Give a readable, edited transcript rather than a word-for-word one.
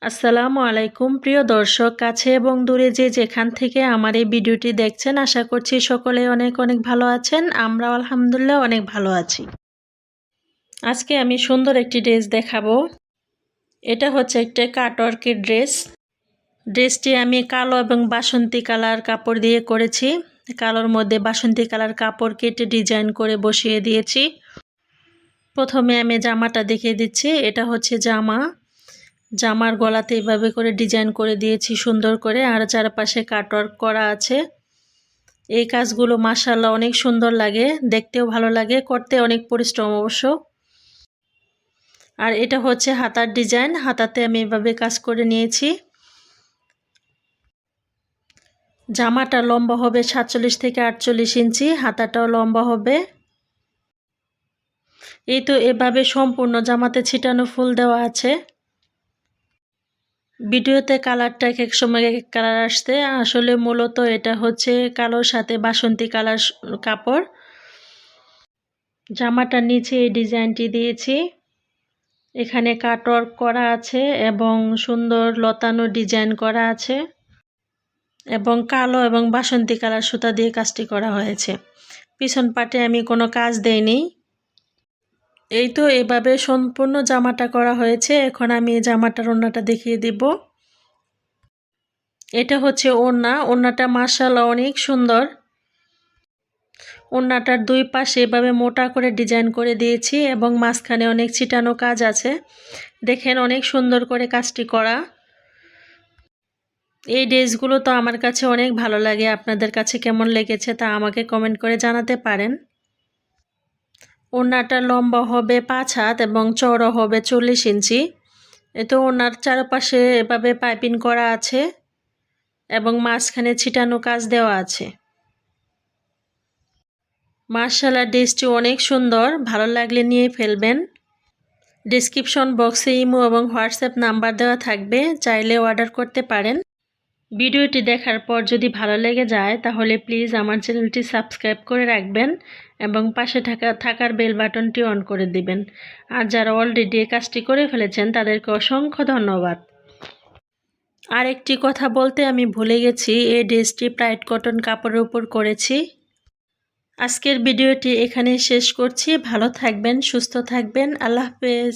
আসসালামু আলাইকুম প্রিয় দর্শক, কাছে এবং দূরে যে যেখান থেকে আমার এই ভিডিওটি দেখছেন, আশা করছি সকলে অনেক অনেক ভালো আছেন। আমরাও আলহামদুলিল্লাহ অনেক ভালো আছি। আজকে আমি সুন্দর একটি ড্রেস দেখাবো। এটা হচ্ছে একটা কাটওয়ার্কের ড্রেস। ড্রেসটি আমি কালো এবং বাসন্তী কালার কাপড় দিয়ে করেছি। কালোর মধ্যে বাসন্তী কালার কাপড় কেটে ডিজাইন করে বসিয়ে দিয়েছি। প্রথমে আমি জামাটা দেখিয়ে দিচ্ছি। এটা হচ্ছে জামার গলাতে এইভাবে করে ডিজাইন করে দিয়েছি সুন্দর করে, আর চারপাশে কাটওয়ার্ক করা আছে। এই কাজগুলো মাশাআল্লাহ অনেক সুন্দর লাগে, দেখতেও ভালো লাগে, করতে অনেক পরিশ্রম অবশ্য। আর এটা হচ্ছে হাতার ডিজাইন, হাতাতে আমি এভাবে কাজ করে নিয়েছি। জামাটা লম্বা হবে 47 থেকে 48 ইঞ্চি, হাতাটাও লম্বা হবে। এই তো এভাবে সম্পূর্ণ জামাতে ছিটানো ফুল দেওয়া আছে। ভিডিওতে কালারটা এক এক সময় এক এক কালার আসছে, আসলে মূলত এটা হচ্ছে কালোর সাথে বাসন্তী কালার কাপড়। জামাটার নিচে এই ডিজাইনটি দিয়েছি। এখানে কাটওয়ার্ক করা আছে এবং সুন্দর লতানো ডিজাইন করা আছে, এবং কালো এবং বাসন্তী কালার সুতা দিয়ে কাজটি করা হয়েছে। পিছন পাটে আমি কোনো কাজ দেইনি। এই তো এভাবে সম্পূর্ণ জামাটা করা হয়েছে। এখন আমি এই জামাটার ওড়নাটা দেখিয়ে দিব। এটা হচ্ছে ওড়নাটা মাশাআল্লাহ অনেক সুন্দর। ওড়নাটার দুই পাশে এভাবে মোটা করে ডিজাইন করে দিয়েছি এবং মাঝখানে অনেক ছিটানো কাজ আছে। দেখেন অনেক সুন্দর করে কাজটি করা। এই ড্রেসগুলো তো আমার কাছে অনেক ভালো লাগে। আপনাদের কাছে কেমন লেগেছে তা আমাকে কমেন্ট করে জানাতে পারেন। ওড়নাটা লম্বা হবে 5 হাত এবং চওড়া হবে 40 ইঞ্চি। এতে ওড়নার চারপাশে এভাবে পাইপিং করা আছে এবং মাঝখানে ছিটানো কাজ দেওয়া আছে। মাশাআল্লাহ ড্রেসটি অনেক সুন্দর, ভালো লাগলে নিয়ে ফেলবেন। ডেসক্রিপশন বক্সে ইমো এবং হোয়াটসঅ্যাপ নাম্বার দেওয়া থাকবে, চাইলে অর্ডার করতে পারেন। ভিডিওটি দেখার পর যদি ভালো লেগে যায় তাহলে প্লিজ আমার চ্যানেলটি সাবস্ক্রাইব করে রাখবেন এবং পাশে থাকার বেল বাটনটি অন করে দিবেন। আর যারা অলরেডি এই কাজটি করে ফেলেছেন তাদেরকে অসংখ্য ধন্যবাদ। আর একটি কথা বলতে আমি ভুলে গেছি, এই ড্রেসটি প্রাইড কটন কাপড়ের উপর করেছি। আজকের ভিডিওটি এখানেই শেষ করছি। ভালো থাকবেন, সুস্থ থাকবেন। আল্লাহ হাফেজ।